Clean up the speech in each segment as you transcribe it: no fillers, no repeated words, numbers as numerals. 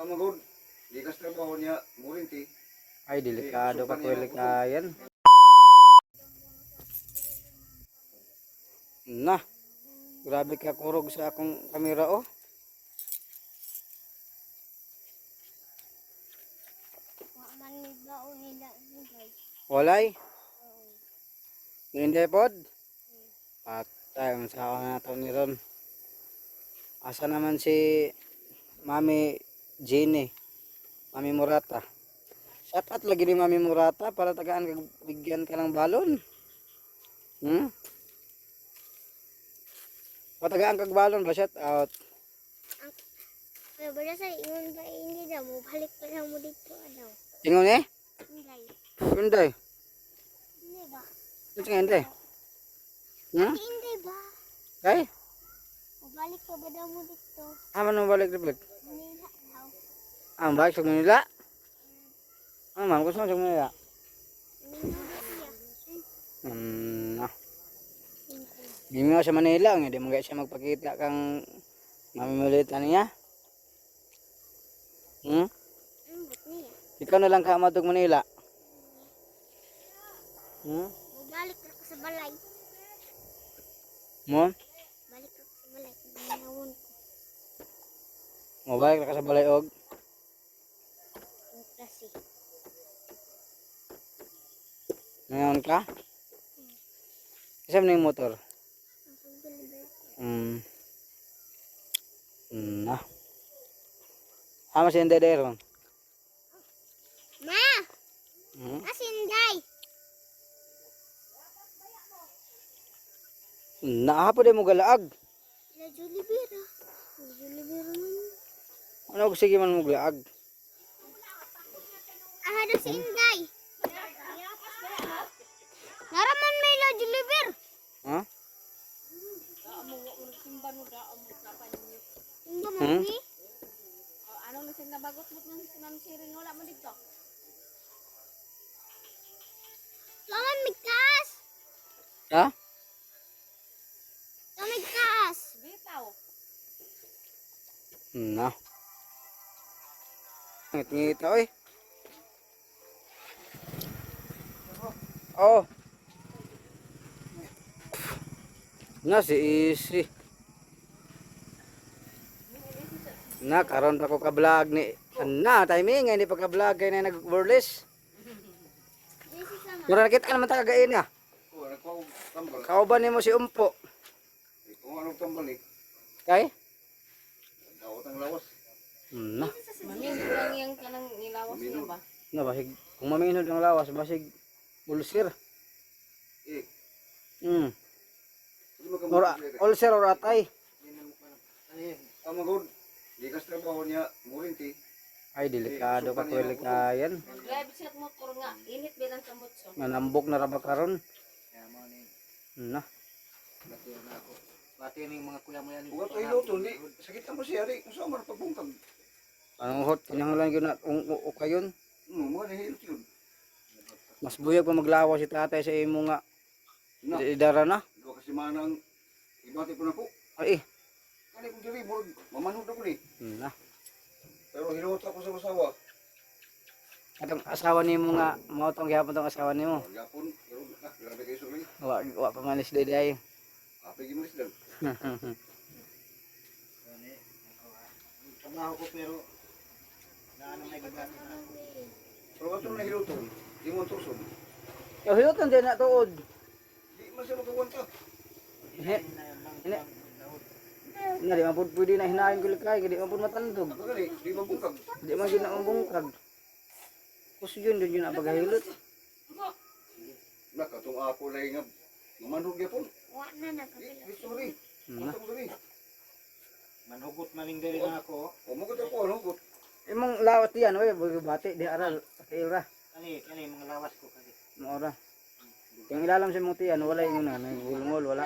Amagod, di kas trabaho niya, murinti. Ay, delikado ka tuwili ka yan. Na, grabe ka kurog sa akong kamera oh. Walay? Hindi pod? Patay, masawa na ito ni Ron. Asa naman si Mami Jenny, Mami Murata. Shout out lagi ni Mami Murata para tagaan bigyan ka ng balon. Patagaan kag balon ba shout out? Bala sa ingon ba hindi daw mo balik pa lang mo dito ano. Ingon eh? Hindi. Hindi. Hindi ba? Ito nga hindi. Hindi ba? Kay? Balik pa ba daw mo dito? Aman mo balik dito? Manila daw. Ang balik sa Manila? Ma'am, gusto mo sa Manila? Hindi mo sa Manila, hindi mo siya magpakita kang mamimilitan niya. Ikaw na lang ka matog Manila. Balik ako sa balay. Mo? Balik ako sa balay. Nanawon ko. Mo balik ka sa balay og? Ang klase. Ngayon ka? Isa mo na yung motor? Ang pag-deliver ko. Na. Ama si Inday Deron? Ma! Asinday! Naapo din mo galaag. La Julibera. La Julibera naman. Ano sige man mo galaag? Ahado si Inday. Naraman may La Juliber. Ha? Tingga mo ni. Anong nasin na bagot mo ng sinam siring wala mo dito? Laman migkas. Ha? Tumigkas. Bitaw. Na. Ngit-ngit oy. Oh. Na si Isi. Na karon pa ko ka-vlog ni. Na timing hindi pa ka-vlog kay na nag-wireless. Mura nakita naman ta kagain niya. Oh, nagpawag tambal. Kauban nimo si Umpo. Kung anong tambal eh, Kay? daot ang lawas. Na. Mamin lang yung kanang nilawas niya ba? Na basig kung maminod ang lawas basig ulcer. Eh, hindi Or ulcer or atay. Amagod, di kas trabaho niya, murinti. Ay delikado ka tuwili ka yan. Drive siya motor nga, init bilang tambutso. Manambok na ra ba karon? Na. Pati ning mga kuya mo yan. Huwag tayo luto, hindi. Sakit ang siya, di. Kung saan man pagbungkag. Anong hot kinahanglan yun na ukayon? Mga nahilot yun. Mas buyag pa maglawas si tatay sa imo nga. Na, Idara na. dua kasi manang ibati po na po. Ay Kani kong diri, mamanood ako ni. na. Pero hinuot ako sa masawa. Atong asawa nimo nga mao tong gihapon tong asawa nimo. Yapon, pero grabe kayo suri. Wa pa manis dede ay. Ape gimalis lang. Trabaho ko pero naano may gagawin. Pero ato na hiluto, di mo tusod. Yo hiyoton din na tuod. Di man siya magkawanta. He. Ine. Na di man pud pwede na hinayon gul kay di man pud matandog. Pagkali, di mabungkag. Di man gyud na mabungkag. Kus yun yun ang pagahilot. Nakatong apo lay nga mamanood gyapon. Wa na nakapila. Di suri. Na. Atong suri. Manhugot maning diri na ako. O mo ko ano ko. Imong lawas diyan oy bati di aral kaira. Kani mga lawas ko kasi. Maora. Yung ilalam sa mong tiyan wala yung na nagulungol wala.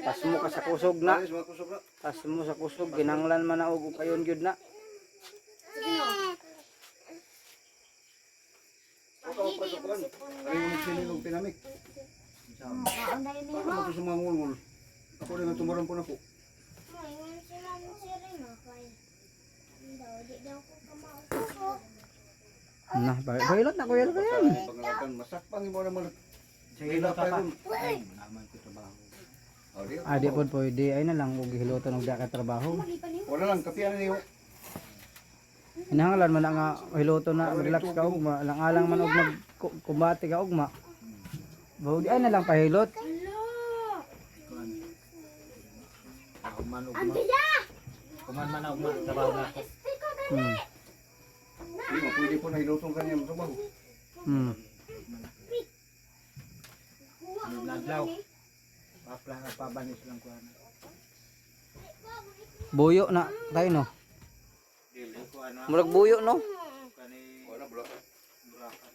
Pas mo ka sa kusog na. Alis mga kusog na. Pas mo sa kusog ginanglan man na og kayon gyud na. O ka pa sa kuan. Ay mo sinilog pinamik. Anday ni Paano mo to sumangulngol? Ako rin ang tumaran po na po. mo. Ingon sila mo siring mo kay. Daw Di daw ko kamao. Nah, bahilot na kuya kaya. Pangalakan masakpang mo naman. Sige, Wala ilo pa pa. yun. Naman ko trabaho. Oh, di. Ah, di po pwede. Ay na lang, huwag hilutan ng ka trabaho. Wala lang kapiyan niyo. Hinahanglan man na nga hiluto na, relax ka ugma. Alang-alang man og magkumbati ka ugma. Bawdi ay na lang pahilot. Kuman ugma. Kuman man ugma trabaho na ako. Hmm. Di mo pwede po na hilutong kanya mo trabaho. Hmm. Naglaw. Pabanis lang ko ano. Buyo na tayo no. Dili ko ano. Murag buyo no. Kani Wala bro. burakan.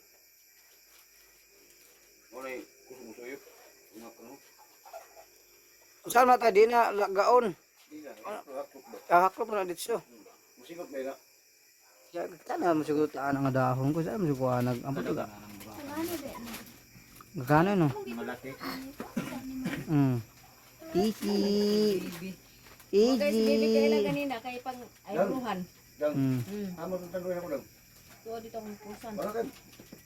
Wala kusuyo. Nga pa no. Saan na tayo di na lagaon? Di na. Hakot ba? Kahaklop na dito. Musikot may na. Ya, kana mo siguro taan ang dahon ko sa mo siguro nag ampo to ga. Gagana no. Malaki. Easy. Guys, baby kayo lang Easy. ganina kay pang ayunuhan. Dang. Hmm. Amo tong tanduay ako dang. Tuwa dito akong pusan. Wala kan.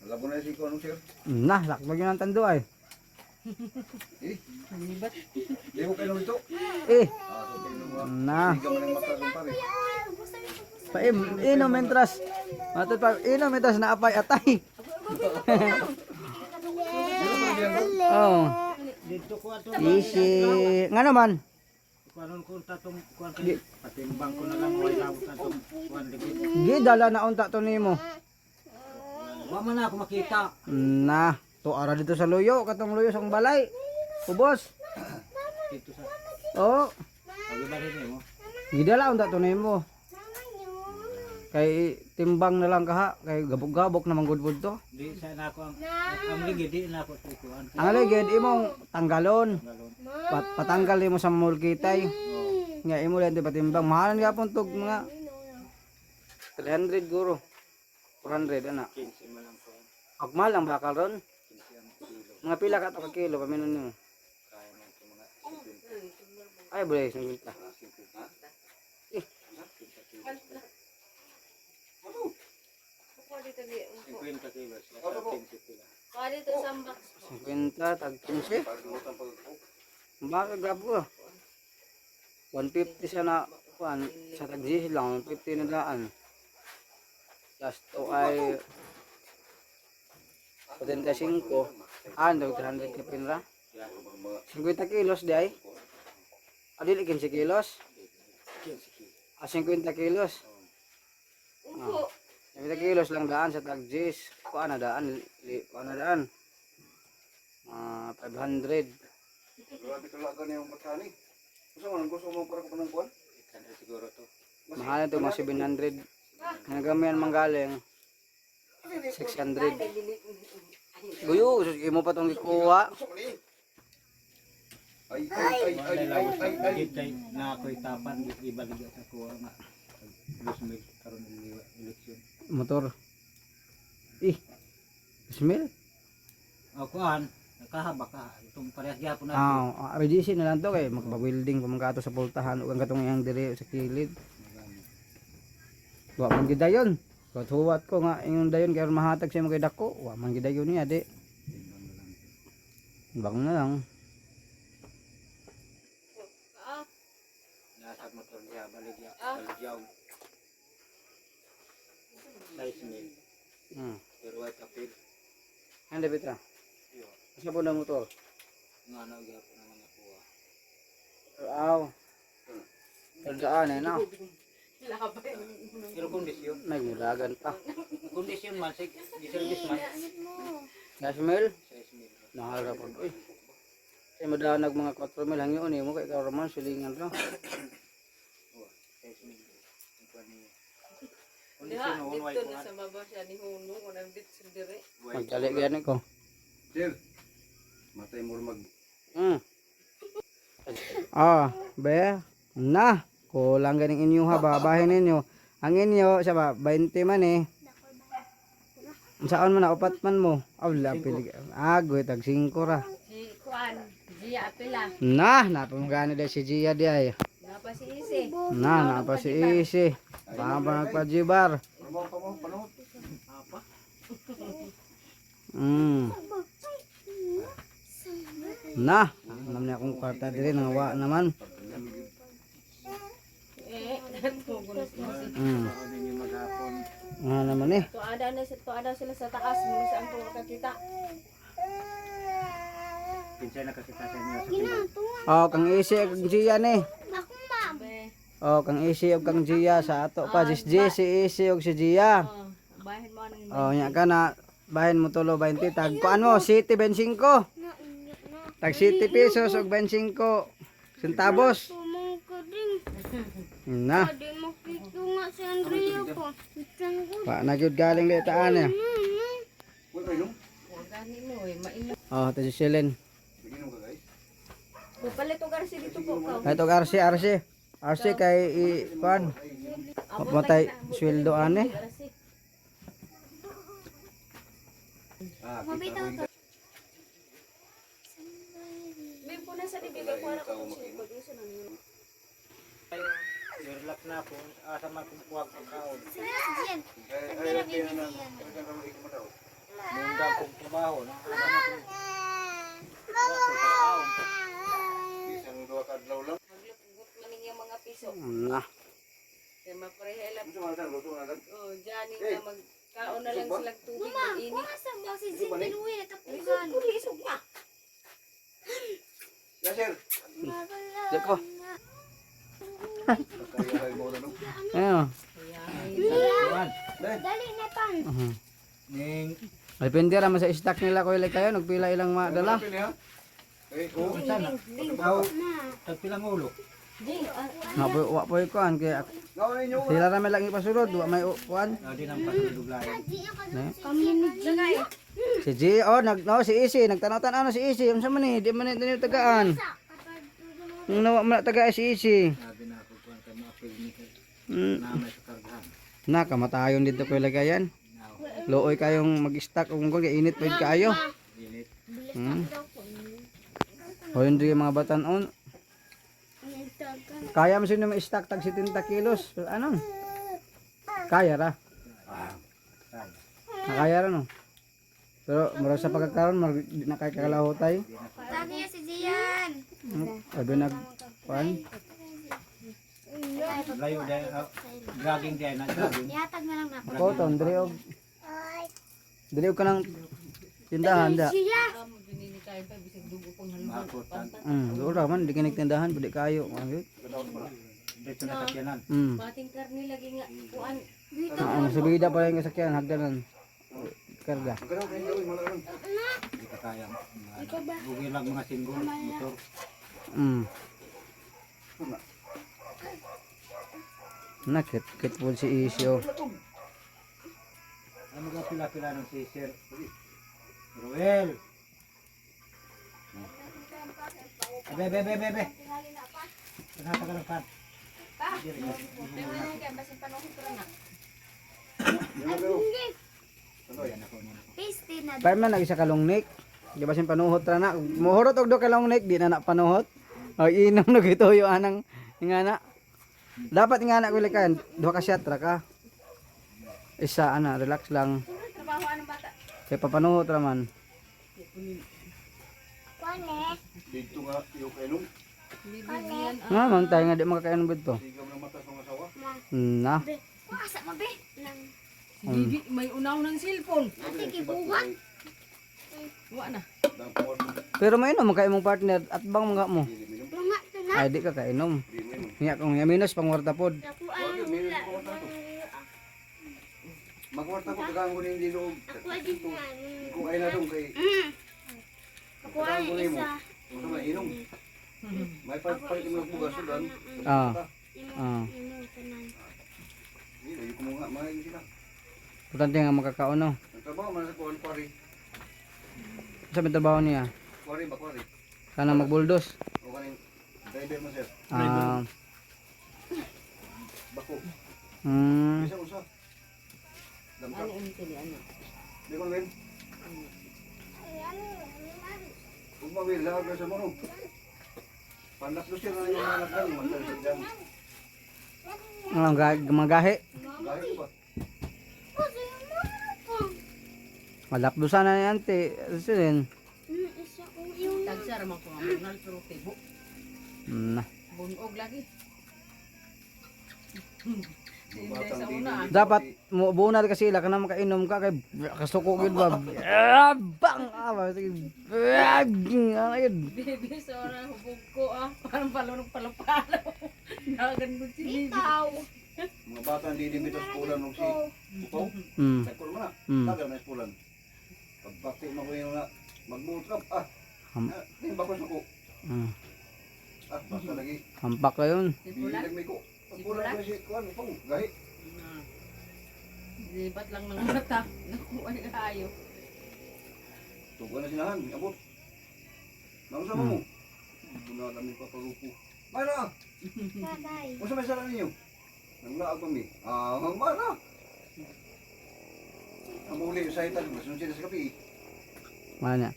Labo na si ko anong sir. Nah, lakbag yun ang tando ay. Eh. Di mo kayo nito. Eh, Ah, so kayo mo. nah. Hindi ka man ang mata pare. Paim, ino mentras. Matut pa, ino mentras na apay atay. Oh, Dito ko ato. easy. Nga naman. Kuanon ko tatong kuan kay patimbang ko na lang wala ako tatong kuan dikit. Gidala na unta to nimo. Wa man ako makita. Nah, to ara dito sa luyo, katong luyo sa balay. Ubos. Dito sa Oh, pagibarin mo. gidala unta to nimo. Kay timbang na lang kaha, kay gabog-gabok naman gudbud to. Di sa na ako ang ligi di na ako tukuan. Ang aligid imong tanggalon. Galon. Patanggal mo sa mulkitay. Nga imo lang di patimbang. Mahalan gyapon tog mga 300 guro. 400 ana. 15 man lang ko. Agmal ang bakal ron. 15 ang kilo. Mga pila ka to ka kilo paminon nimo. Kaya man ko mga Ay boleh 50. Tuwa dito di. 50 kilos. 15 kilo. Tuwa dito sa box. 50 tag 15. Bakit gabo? 150 siya na kuan sa tag 10 lang 150 na daan. Plus to ay 75. Ando 300 ka pinra. 50 kilos di ay. Adili 15 kilos. 50 kilos. Upo. 50 kilos lang daan sa tag 10. Kuan na daan, kuan na daan. 500. Grabe ka lang ganyan yung patani. Gusto mo nang gusto mo para ko nang kuan? Kan siguro to. Mahal ito mga 700. Nagamihan manggaling 600. Guyo, imo pa tong ikuha. Ay ay ay ay ay ay. Gid kay na ako itapan ibalik sa kuha nga. Lusmil karon eleksyon. Motor. Ih. Smell. O kuan, nakahaba ka. Itong parehas gyapon na. RDC na lang to kay magpa-welding pa man kato sa pultahan ug ang katong iyang dire sa kilid. Wa man gid dayon. Huwat ko nga ingon dayon kay mahatag siya mo kay dako. Wa man gid dayon niya di. Bang na lang. Ah, Nasa motor niya baligyaw. Nice meal. Pero ay kapil. Handa bitra. Sa po na motor. Nga na gyapon na mga kuha. Aw. Tandaan na. Pero kondisyon. Nagmulagan pa. Kondisyon man sig di service man. Gasmel. 6 Nahala po. Uy. Kaya madanag mga 4 mil hangyo ni mo kay karaman silingan ra. 6 mil. Kondisyon no unway dito ko. na sa baba siya ni Hunong. Unang bit sa dire. Magdali gani ko. Sir. Matay mo mag Be. Na. Kulang ganing inyo ha, babahin ninyo. Ang inyo, siya ba, 20 man eh. Saan man na, upat man mo. Wala, pilig. Agoy, tag 5 ra. Si Kuan. Gia apila. Na, napamagano dahil si Gia di ay. Napa si Isi. Na, napa si Isi. Baka pa nagpa-jibar. Trabaho pa mo, panahon. Na, alam niya akong kwarta diri nawa naman. Ako din yung maghapon. Nga naman eh. Tuada sila sa taas, muna saan po makakita. Pinsay na kasi kasi niya sa pilang. Oh, kang isi ug kang Gia ni. Ako, ma'am. Oh, kang isi ug kang Gia sa ato pa si isi ug si Gia. Bahin mo ano Oh, nya ka na bahin mo tulo 20 tag kuan mo, City 25. Tag 70 pesos ug 25 centavos. Tumong ko din. Na, Di makito nga si Andrea ko. Ikan ko. pa na gyud galing litaan eh. Huwag kayo, gani mo eh, mainit. Oh, to si Shelen. naginom ka guys. Palit o garsi dito po ka. Ito RC kay kuan. Matay sweldo ane. Mabitaw to. May po na sa bibigay ko na ko siya pag-uso na niyo. Relax na po. Asa man kung kuwag ang kaon. Yan. Ay, kaya na, talagang kami ikaw daw. Munda kong trabaho. Asa man kung Isang dua kadlaw lang. Maglugot man ninyo mga piso. Na. Kaya maparehela. Gusto mo na luto na lang. Oh, Johnny nga magkaon na lang silang tubig ng init. Asa ba si Jin Pinuwi na Isog tapugan? ko, isog na. Yes, sir. Deko. Kaya mo na no. Ayo. kuwan. Dali na pan. Ning Ay pindi ra man sa stock nila ko ilay kayo nagpila ilang madala. Pili ha. Eh, oh. sana. Aw, tagpilang ulo. Na po wa po kuan kay Gawin ninyo. sila ra may lang ipasulod wa may kuan. Di nang patuluglayan. Kami ni Lagay. Si G si Isi nagtanaw-tanaw si Isi unsa man ni di man ni tagaan. Nung nawa man taga si Isi. Sabi na ako kuwan kay mga pilmi. Mm. Namay sa kargahan. Na kamatayon dito ko lagayan. Looy kayong mag-stock kung kung init pa kayo. Init. O hindi yung mga batanon. Kaya mo sino ma-stock tag 70 kilos. Ano? Kaya ra. Kaya ra no. Pero mura sa pagkakaroon di na kay kakalaho tayo. Tagi si Jian. Sabi nag kuan. Layo dahil jogging dahil na jogging. Ihatag na lang na ako. Ko ton diri og kanang tindahan da. Siya. Amo dinini kayo pa bisig dugo pang halong. Makutan. Doon ra man di kinig tindahan pwede kayo. Dito na sakyanan. Pating karni lagi nga kuan. Ang subida pa yung kasakyan hagdanan. Karga. Magkano kayo gawin mo lang. Di ka kaya. Bugi lang mga singgol. Motor. Nakit kit po si Isyo. Ano ka pila-pila ng si Sir Ruel? Bebe. Kenapa ka ng pan? Pero na kay basin panahon ko na. Yan ako niya. Pasty na. Pero man nag isa ka longnik. Di ba sin panuhot ra na. Muhurot og do ka longnik di na panuhot. O inom na gituyo anang ingana. Dapat ingana ko likan. Duha ka shot ra ka. Isa ana relax lang. Trabaho anong bata? Kay papanuhot ra man. Kone. Dito nga yung kailong. Bibiyan. Nga man tayo nga di makakainom bito. Sigam ng mata sa mga sawa. Na. Asa mabe. Nang Bibi may unaw ng cellphone. ate kibuhat. Wa na. Dampot. Pero may inom kay imong partner at bang mga mo. Lunga to na. Ay di ka kainom. Nya kung yaminos pangwarta pod. Ako ay wala. Magwarta ko tagang ko na hindi loob. Ako ay di na. Kung ay na doon kay Ako ay isa. ano ba inom. May palit mo bugas doon. Ah. Hindi ko mo nga may sila. Importante nga makakaon no. Nagtrabaho man sa kuwan kwari. Sa may trabaho niya. Kwari ba kwari? Kana magbuldos. O kaning driver mo sir. Bako. Bisa usa. Dampak. Ano yung tili ano? Di ko rin. Kung mawil, lahat ka sa mo. Pandak do siya na yung anak ka. Magkali sa dyan. Magahi. Gahi ko ba? Kasi yung mga po. Malakdusan na ni ante. Silin. Isa ko yung Tagsar man ko ang bunal pero tibo. Na. Bunog lagi. Hindi Batang sa dili. una. Dapat mo bunal ka sila kana makainom ka kay kasuko gyud ba. Bang! Sige. Ayun. Bibi sa ora hubog ko parang palunong palapalo. Nagandun si Bibi. ikaw. Mga bata hindi limit sa pulan ng si Upaw. Mm. Sakol mo na. Mm. Tagal na pulan. Pagbati mo ko yung nga magbuot ka. Yung bakos ako. Mm. Basta lagi. Hampak ka yun. Sipulan. Bilag may ko. Pagpulan ko si Kuan, Upaw. Gahi. Libat lang ng mata. Nakuha ni kayo. Tugan na sinahan. Abot. Nausama mo. Buna namin papalupo. Mayra! Bye-bye. Masa may sala ninyo? Nanglaag kami. Mayra! Ang muli sa itan. Masunod sila sa kapi. Mana.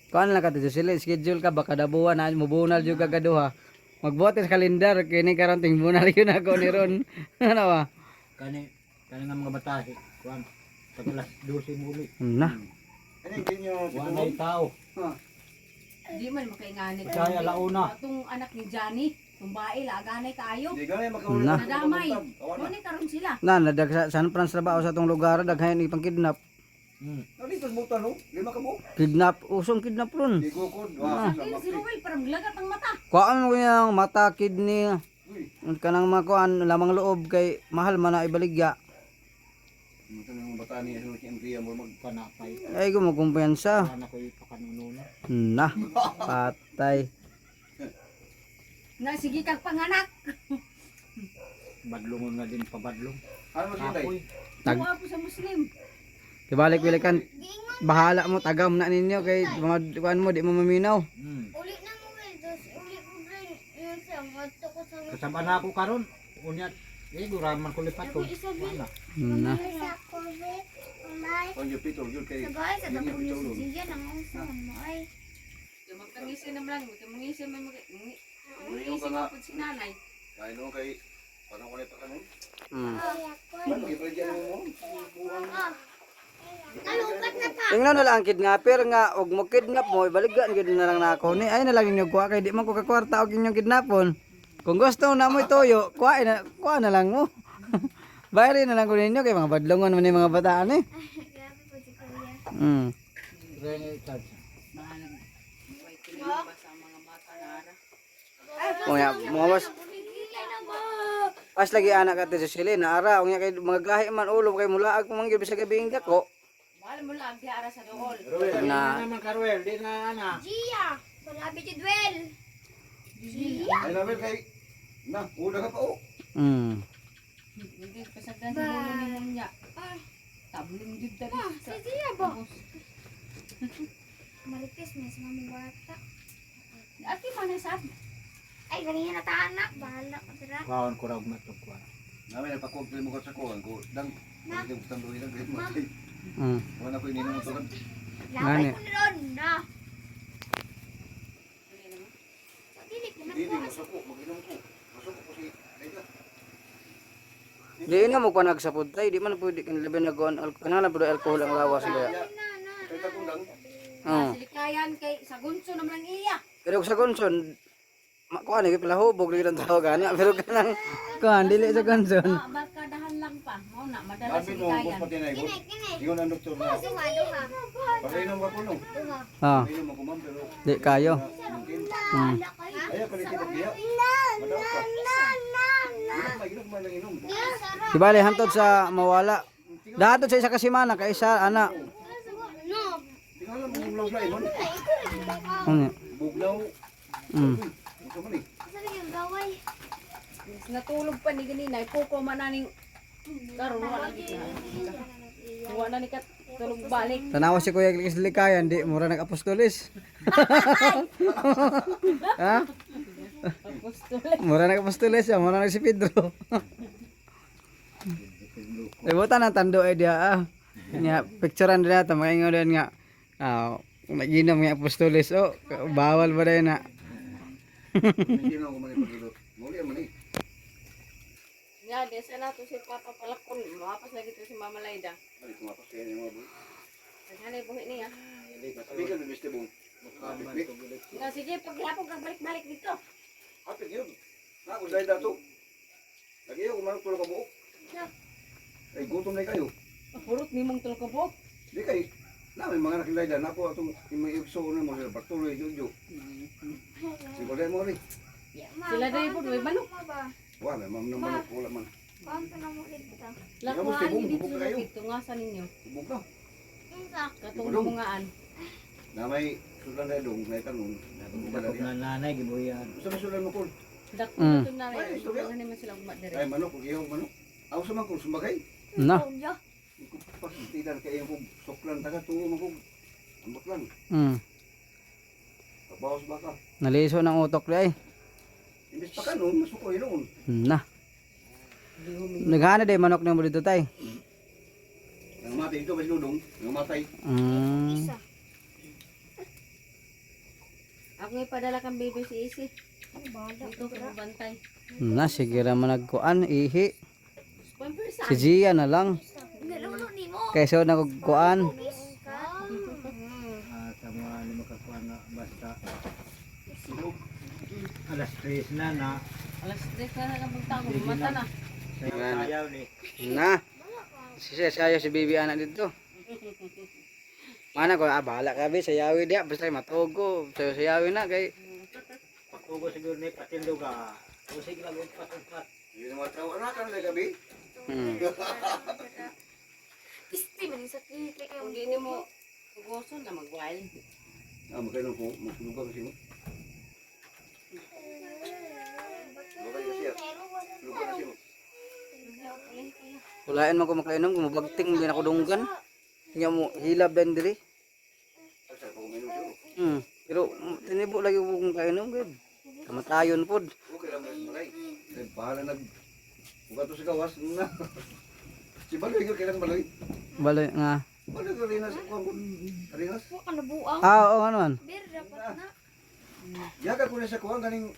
Kuan lang ka dito sila schedule ka baka dabuhan na mubunal jud ka gaduha. Magbuhat sa kalendar kini karon ting bunal yun ako ni Ron. Ano ba? Kani nga mga batahe. Kuan. Pag alas 12 muli. Na. Ano yung ganyan yung Wala yung tao. Di man makainganit. Kaya alauna. Itong anak ni Johnny, itong bae, laganay tayo. Hindi ganyan makahuli. Na. Nadamay. Awan na. Ngunit karon sila. Na nadag sa San Francisco trabaho sa tong lugar daghan ni pangkidnap. Nalito sa buta no? Lima ka mo? Kidnap, usong kidnap ron. Di ko kod. Ayun si Ruel, parang lagat ang mata. Kuan mo yung mata, kidney, Uy. kanang makuan lamang loob kay mahal man na ibaligya. Ito na yung bata niya. Ano yung Priya mo mag... Panapay. Ay ko mo kumpiyansa. Wala ko ipakanununan. Na. Patay. Na sige kang panganak. Badlungon nga din pabadlong. Ano mo siya tayo? Apoy. Tag- Tuwa po sa Muslim. Kibalik-bilikan. Bahala mo tagam na ninyo kay mga kuan mo di mo maminaw. Uli na mo dos. Uli ko rin. Yun siya. Mato ko sa Kasama na ako karon. Unyat. Guraman ko lipat ko. Wala. Na. sa COVID. Umay. On your pitol. Yun kay... Sabay sa Yun yung tapunin pitol. si Siya nang usa mo ay. Magkangisin naman lang. Magkangisin man Uminom Mangisin ka nga. mo po si nanay. Kaya no kay... Parang ulit pa kanon. Mm. Man, iba dyan mo. Buwang. Nalupat na pa. Tingnan na lang ang kidnapper nga og mo kidnap mo ibaligan gid na lang nako ni ay na lang inyo kuha kay di man ko kakwarta og inyong kidnapon. Kung gusto na mo ituyo, kuha na lang mo. Bayarin na lang ko ninyo kay mga badlongon man ni mga bataan eh. Grabe po si Kuya. Mm. Bahalang. May kinilang ba sa mga bata na ara? Kuya, mo mas as lagi anak ka sa sili na ara unya kay mga gahi man ulo kay mulaag ko man gyud bisag gabing dako. Mahal mo lang di ara sa dool. Na naman Karuel. Di na ana. Gia. Salabi si Duel. Ay namin kay... Na, una ka pa o. Hindi pasagdan sa mulo ni Munya. Tabling jud ta Si Gia ba? Marites na sa mga bata. Ati man sad. Ay, ganyan na ta anak. Bahala ka tira. Kawan ko raw matugwa. Namin nagpakog mo ko sa kuhan ko. Dang... Hindi ko tanduhin lang. Kahit mo. mm. Wala ko ininom mo tulad. Lapay Gani. ko ni Ron. Na. Dili ko na Hindi, po. masuko. Mag-inom ko. Masuko ko si... Ayda. Di na mo pa nagsapod tay di man pwede kan labi na kuan kanang pud alcohol ang lawas ba. Kahit akong dang. Oh. Silikayan kay sa gunso naman lang iya. Pero sa konson kuan ni pala hubog lagi ang tawag ana pero kanang kuan dili sa konson. Barkadahan lang pa. Mao na madala Sabi mo, bus silikayan. pati na Kini, kini. Ingon ang doktor na. Duha, duha. Pag-inom ka po no. Duha. Ah, Pag-inom ako ma'am pero... di kayo. Mungkin. Mm. Ayaw ka rin diya. Madaw ka. Inom man lang inom. Di bale hantod sa mawala. Dahatod sa isa ka semana kay isa ana. No. Tingala mo yung lang mo. Ano? Buglaw. Mm. Ito man eh. Saan yung gaway? Natulog pa ni ganina, puko mananing karon wala gid na. Wala ni kat tulog balik. Tanawa si Kuya Glikis Likayan di mura nag-apostolis. Ha? Mura nag-apostolis siya, mura nag si Pedro. Ibutan ang tando ay dia ah. Nya picturean din nato mga ingon din nga. Naginom nga apostolis oh, bawal ba din na. Hindi na ako man ipagilot. Muli man eh. Nga, di sa nato si Papa Palakon. Mapas lagi to si Mama Laida. Ay, tumapas kayo ng mga boy. Naghanay buhi niya. Sabi ka, Mr. Bong. Hapit, Nga, sige, paghapon kang balik-balik dito. hapit yun. Ako, dahil dato. Lagi yun, kumarang tulong ka buo. Ay, gutom na kayo. Purot ni mong tulog po. Di kayo. Na, may mga nakilay na po atong may ibso na mo sila. Pagtuloy, yun. Siguro mo rin. Sila dahil po, may manok. Wala, ma'am naman. Wala man. Paano na mo kita? Lakuhaan, Bubog, hindi bubog sila kayo. dito. Nga sa ninyo. Subok na. Isa. Katong Bubog. bungaan. Na may sulan na dong, may tanong. Dako nga nanay gibuhian. Gusto mo sulan mo, Paul? Dako Mm. na ito na Ay, rin. istorya. Nga naman sila umadere. Ay, manok, kung iyong manok. Ako sa mga kung sumagay. Na. Kuya. Pas, tidak kayo kung soklan, taga tuwo mo kung ambot lang. Mm. Pabawas baka. Naliso ng utok di ay. Imbis pa ka noon, masukoy noon. Na. Naghana day manok na mo dito tay. Nangamatay ito, may sinudong. Nangamatay. Mm. Isa. Ako nga padala kang baby si Isi. Ang bala. Dito ko bantay. Na sige ra man nagkuan ihi. Pampersa. Si Gia na lang. Nilulo ni mo. Kaysa nagkuan. Sa mga ni makakuha na basta alas 3 na Alas 3 na lang magtago. Mata na. sa ayaw ni. Na. Sayo si baby anak dito. Mana ko bahala ka be sayawi dia basta matugo. Sayo sayawi na kay Pagkugo siguro ni patindo ka. Kung sige lang pat. Hindi naman tao, anak ka na gabi. hmm. Pisti man sa kiti kayo. Kung di mo ugoso na mag-wild. Magkano ko, magtulugan kasi mo. Tulugan kasi yan. Tulugan kasi mo. Kulain man ko makainom kung mabagting din ako dunggan. Tingnan mo hilab din diri. Ay, saan pa kuminom siya? Pero tinibo lagi ko kung kainom gud. Kamatayon pod. Okay lang, malay. Ay, bahala nag... Buka to sa gawas na. Si Baloy, kailan Baloy? Baloy nga. Baloy ko rin nasa kuwan ko. Rinas. Huwag ka nabuang. Oo ano man. Bir, dapat na. Yaga ko na sa kuwan, ganing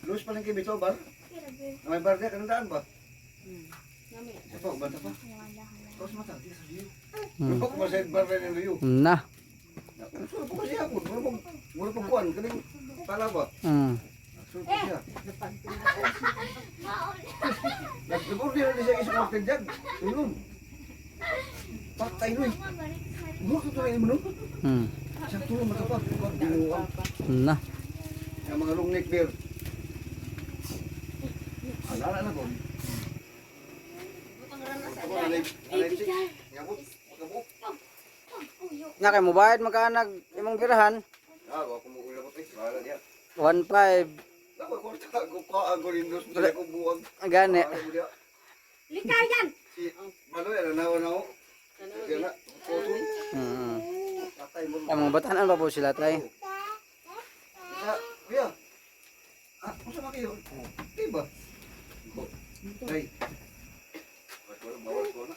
Luis pa lang kay Bito, bar. Kira, bir. Na may bar niya, kanandaan ba? Nami. Isa pa, ubanta pa. Tapos mata, di sa siyo. Hmm. Lupok mo sa bar rin yung Rio. Na. Sulo po kasi ako, mura pang kuwan, kaning tala ba? Sulo po siya. Nagbibor din na siya isang kapatid dyan. Tulong. Patay nun. Mura ko tuloy mo nun. Isang tulong matapag. Binuang. Na. Yung mga long neck bear. Alala na ko. Ako alay sik. Ngabot. Magabot. Nga kay mo bayad magkanag imong birahan Ako mo ulabot eh. Bahala niya. 1.5 Ako korta ko pa ang golindos mo sa kong buwag. gani. Bahala mo niya. Likayan! Si Baloy, ano na ako? Kaya na, photon. Patay mo. Ang mga batanan pa po sila tay. Kuya. Kung sa kayo? Diba? Ay. Bawal ko na.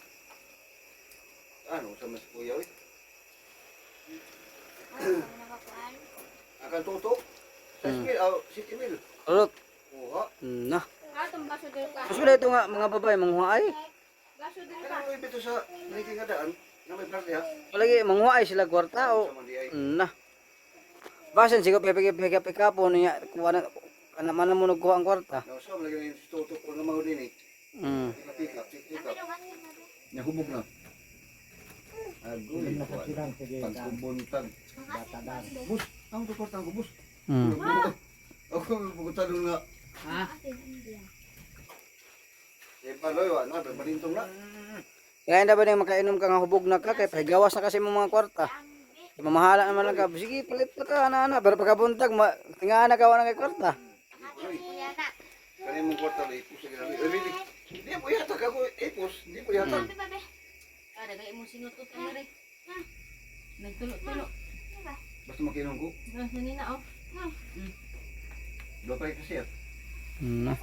Ano, sa mas kuya eh? Akan tutok? Sa mil, city mil. Ulot. Oha. Na. Atong baso dito ka. Susunod ito nga mga babae manghuay. Baso dito Kaya ka. ko ibito sa naging kadaan na may party ha? Palagi manghuay sila kwarta o. Sa mandi ay. Na. Basan sigo pick up niya kuha na kana man mo nagkuha ang kwarta. Nausam lagi na yung tutok ko na mahuli ni. Pick up. Nahubog na. Agoy. Pagkubuntag. Bus, ang tukortan ko, bus. Ako pagkutanong na. Ha? Eh, Baloy, ano, balintong na. Kaya hindi ba na makainom ka nga hubog na ka kay pahigawas na kasi mo mga kwarta. Mamahala naman lang ka. Sige, palit pa ka ana. Pero pagkabuntag tingahan na ka wala kay kwarta. Kani mong kwarta na ipos. Hindi po yata ako ipos. Hindi po yata. Kada kaya mo sinutot ka na rin. Nagtulo-tulo. Basta makinom ko. Nasa nina oh. Dopay kasi at. Na.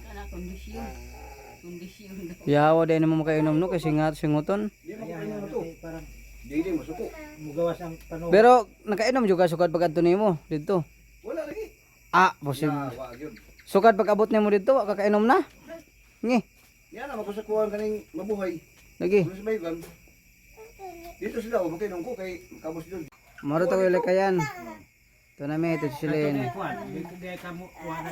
Kana kondisyon. Kondisyon daw. Yawa din mo makainom no kasi nga singuton. Hindi mo kainom na to. Parang Hindi masuko. mugawas ang tanong. Pero nakainom juga sugad pagadto nimo dito. Wala lagi. Possible. Wag yun. Sukad pag abot nimo dito, wa ka kainom na. Ngi, Yan na makusakuhan kaning mabuhay. lagi. Ano sa baygan? Dito sila, huwag kayo ko kay kabos doon. Maro to ulit kayan. Ito na may ito Ato sila na kuan. Dito kamo kuha na